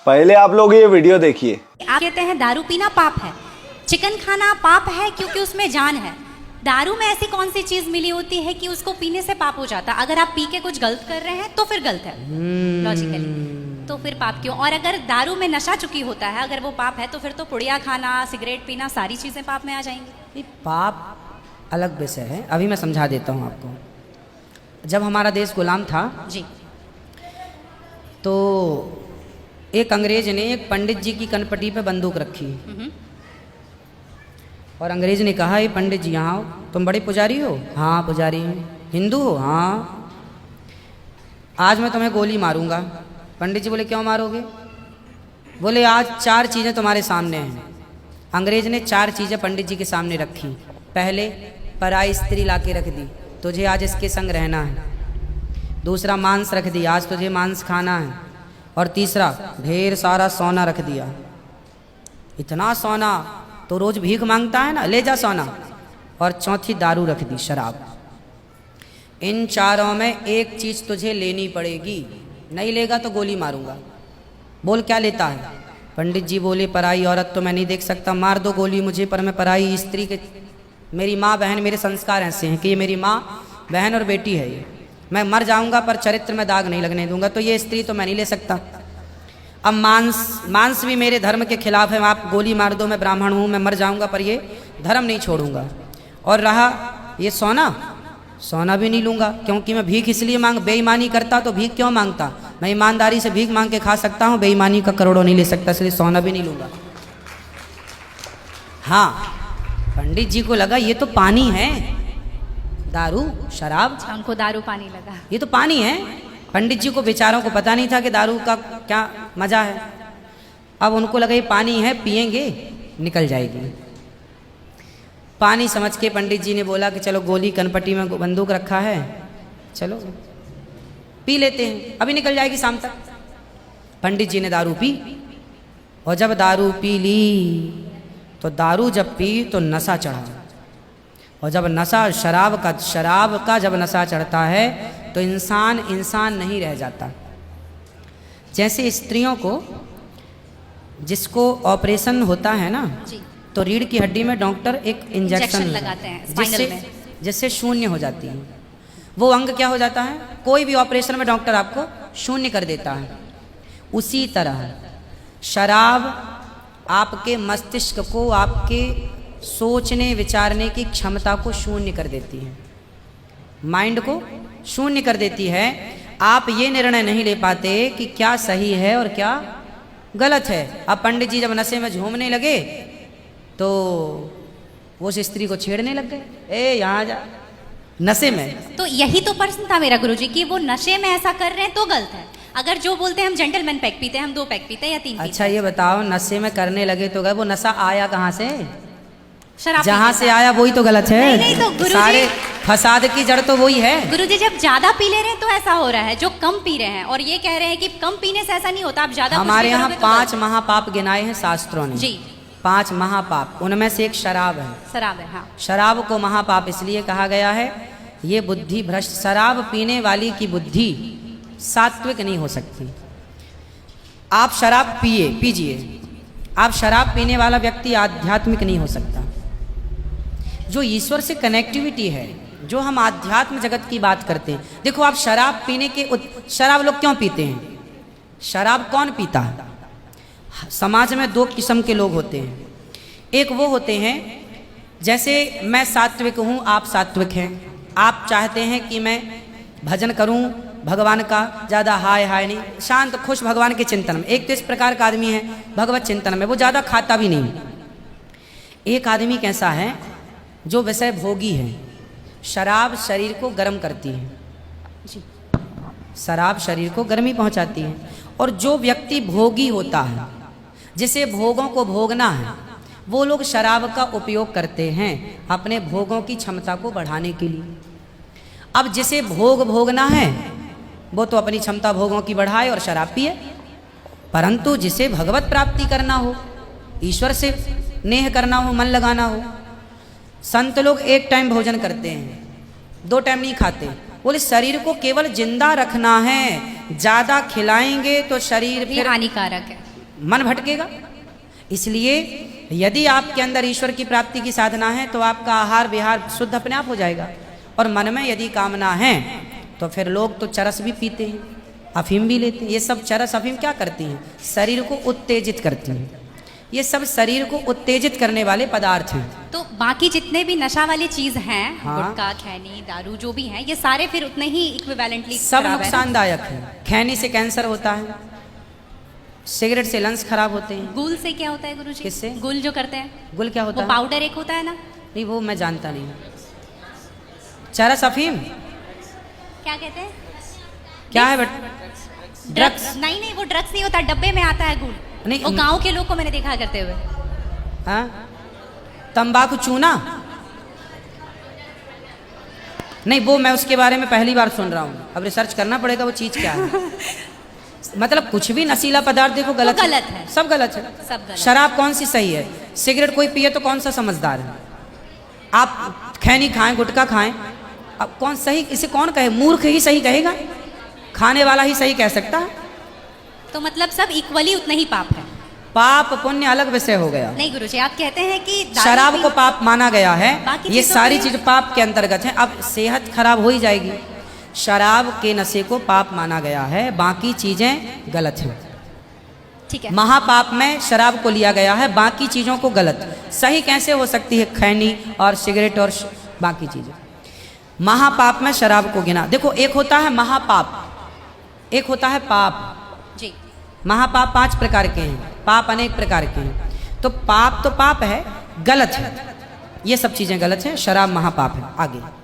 पहले आप लोग ये वीडियो देखिए। आप कहते हैं दारू पीना पाप है, चिकन खाना पाप है क्योंकि उसमें जान है। दारू में ऐसी कौन सी चीज मिली होती है कि उसको पीने से पाप हो जाता? अगर आप पी के कुछ गलत कर रहे हैं तो फिर गलत है लॉजिकली, तो फिर पाप क्यों? और अगर दारू में नशा चुकी होता है, अगर वो पाप है तो फिर तो पुड़िया खाना, सिगरेट पीना, सारी चीजें पाप में आ जाएंगी। पाप अलग विषय है, अभी मैं समझा देता हूँ आपको। जब हमारा देश गुलाम था जी, तो एक अंग्रेज ने एक पंडित जी की कनपटी पे बंदूक रखी और अंग्रेज ने कहा, ये पंडित जी यहाँ आओ, तुम बड़े पुजारी हो? हाँ पुजारी हूँ। हिंदू हो? हाँ। आज मैं तुम्हें गोली मारूंगा। पंडित जी बोले, क्यों मारोगे? बोले, आज 4 चीज़ें तुम्हारे सामने हैं। अंग्रेज ने 4 चीज़ें पंडित जी के सामने रखी। पहले, पराई स्त्री ला के रख दी, तुझे आज इसके संग रहना है। दूसरा, मांस रख दिया, आज तुझे मांस खाना है। और तीसरा, ढेर सारा सोना रख दिया। इतना सोना तो रोज भीख मांगता है ना, ले जा सोना। और चौथी, दारू रख दी, शराब। इन 4 में एक चीज तुझे लेनी पड़ेगी, नहीं लेगा तो गोली मारूंगा। बोल क्या लेता है? पंडित जी बोले, पराई औरत तो मैं नहीं देख सकता, मार दो गोली मुझे, पर मैं पराई स्त्री के, मेरी माँ बहन, मेरे संस्कार ऐसे हैं कि ये मेरी माँ बहन और बेटी है, ये मैं मर जाऊंगा पर चरित्र में दाग नहीं लगने दूंगा, तो ये स्त्री तो मैं नहीं ले सकता। अब मांस भी मेरे धर्म के खिलाफ है, आप गोली मार दो, मैं ब्राह्मण हूँ, मैं मर जाऊंगा पर ये धर्म नहीं छोड़ूंगा। और रहा ये सोना भी नहीं लूंगा, क्योंकि मैं भीख इसलिए बेईमानी करता तो भीख क्यों मांगता? मैं ईमानदारी से भीख मांग के खा सकता हूँ, बेईमानी का करोड़ों नहीं ले सकता, इसलिए सोना भी नहीं लूंगा। हाँ, पंडित जी को लगा ये तो पानी है, दारू शराब, उनको दारू पानी लगा, ये तो पानी है। पंडित जी को बेचारों को पता नहीं था कि दारू का क्या मजा है। अब उनको लगा ये पानी है, पिएंगे निकल जाएगी। पानी समझ के पंडित जी ने बोला कि चलो, गोली कनपटी में बंदूक रखा है, चलो पी लेते हैं, अभी निकल जाएगी शाम तक। पंडित जी ने दारू पी, और जब दारू पी ली तो दारू जब पी तो नशा चढ़ा। और जब नशा शराब का जब नशा चढ़ता है तो इंसान नहीं रह जाता। जैसे स्त्रियों को, जिसको ऑपरेशन होता है ना, तो रीढ़ की हड्डी में डॉक्टर एक इंजेक्शन लगाते हैं जिससे शून्य हो जाती है। वो अंग क्या हो जाता है? कोई भी ऑपरेशन में डॉक्टर आपको शून्य कर देता है। उसी तरह शराब आपके मस्तिष्क को, आपके सोचने विचारने की क्षमता को शून्य कर देती है, माइंड को शून्य कर देती है। आप ये निर्णय नहीं ले पाते कि क्या सही है और क्या गलत है। अब पंडित जी जब नशे में झूमने लगे तो वो उस स्त्री को छेड़ने लग गए, ए यहाँ जा, नशे में। तो यही तो प्रश्न था मेरा गुरुजी कि वो नशे में ऐसा कर रहे हैं तो गलत है। अगर जो बोलते हैं हम जेंटलमैन पैक पीते हैं, हम 2 पैक पीते हैं या 3 अच्छा ये बताओ, नशे में करने लगे तो गए, वो नशा आया कहाँ से? शराब जहाँ से आया वही तो गलत है। नहीं तो गुरुजी, सारे फसाद की जड़ तो वही है। गुरुजी जब ज्यादा पी ले रहे हैं तो ऐसा हो रहा है, जो कम पी रहे हैं और ये कह रहे हैं कि कम पीने से ऐसा नहीं होता, आप ज्यादा हमारे यहाँ 5 महापाप गिनाए हैं शास्त्रों ने जी। 5 महापाप, उनमें से एक शराब है। शराब है, हाँ। शराब को महापाप इसलिए कहा गया है, ये बुद्धि भ्रष्ट, शराब पीने वाली की बुद्धि सात्विक नहीं हो सकती। आप शराब पीजिए, आप शराब पीने वाला व्यक्ति आध्यात्मिक नहीं हो सकता। जो ईश्वर से कनेक्टिविटी है, जो हम आध्यात्म जगत की बात करते हैं, देखो आप शराब पीने के शराब लोग क्यों पीते हैं? शराब कौन पीता है? समाज में 2 किस्म के लोग होते हैं। एक वो होते हैं, जैसे मैं सात्विक हूँ, आप सात्विक हैं, आप चाहते हैं कि मैं भजन करूँ भगवान का, ज़्यादा हाय नहीं, शांत खुश भगवान के चिंतन में। एक तो इस प्रकार का आदमी है भगवत चिंतन में, वो ज़्यादा खाता भी नहीं। एक आदमी कैसा है जो विषय भोगी है। शराब शरीर को गर्म करती है जी, शराब शरीर को गर्मी पहुंचाती है। और जो व्यक्ति भोगी होता है, जिसे भोगों को भोगना है, वो लोग शराब का उपयोग करते हैं अपने भोगों की क्षमता को बढ़ाने के लिए। अब जिसे भोगना है वो तो अपनी क्षमता भोगों की बढ़ाए और शराब पिए, परंतु जिसे भगवत प्राप्ति करना हो, ईश्वर से नेह करना हो, मन लगाना हो, संत लोग 1 टाइम भोजन करते हैं, 2 टाइम नहीं खाते। बोले शरीर को केवल जिंदा रखना है, ज्यादा खिलाएंगे तो शरीर फिर हानिकारक है। मन भटकेगा। इसलिए यदि आपके अंदर ईश्वर की प्राप्ति की साधना है तो आपका आहार विहार शुद्ध अपने आप हो जाएगा। और मन में यदि कामना है तो फिर लोग तो चरस भी पीते हैं, अफीम भी लेते हैं। ये सब चरस अफीम क्या करती हैं? शरीर को उत्तेजित करती हैं। ये सब शरीर को उत्तेजित करने वाले पदार्थ हैं। तो बाकी जितने भी नशा वाली चीज हैं, हाँ। गुटखा, खैनी, दारू जो भी हैं, ये सारे फिर उतने ही इक्विवेलेंटली सब नुकसानदायक है। खैनी से कैंसर होता है, सिगरेट से लंग्स खराब होते हैं। गुल से क्या होता है गुरुजी? किससे? गुल जो करते हैं, गुल क्या होता वो है? पाउडर एक होता है ना? नहीं, वो मैं जानता नहीं। चरस अफीम क्या कहते हैं? क्या है बट? ड्रग्स? नहीं नहीं, वो ड्रग्स नहीं होता, डब्बे में आता है गुल। नहीं, वो गांव के लोग को मैंने देखा करते हुए। हाँ, तंबाकू चूना? नहीं, वो मैं उसके बारे में पहली बार सुन रहा हूँ। अब रिसर्च करना पड़ेगा वो चीज क्या है। मतलब कुछ भी नशीला पदार्थ देखो गलत वो गलत है। सब गलत है। सब गलत। शराब कौन सी सही है? सिगरेट कोई पिए तो कौन सा समझदार है? आप खैनी खाएं, गुटखा खाएं, अब कौन सही? इसे कौन कहे? मूर्ख ही सही कहेगा, खाने वाला ही सही कह सकता है। तो मतलब सब इक्वली उतना ही पाप है। पाप पुण्य अलग विषय हो गया। नहीं गुरुजी, आप कहते हैं कि दारू शराब भी- को पाप माना गया है, बाकी ये चीजों सारी को- चीज पाप के अंतर्गत है। अब सेहत खराब हो ही जाएगी। शराब के नशे को पाप माना गया है, बाकी चीजें गलत हैं। ठीक है। महापाप में शराब को लिया गया है, बाकी चीजों को गलत। सही कैसे हो सकती है खैनी और सिगरेट और बाकी चीजें? महापाप में शराब को गिना। देखो, एक होता है महापाप, एक होता है पाप। जी। महापाप 5 प्रकार के हैं, पाप अनेक प्रकार के हैं। तो पाप है, गलत है, ये सब चीजें गलत हैं। शराब महापाप है। आगे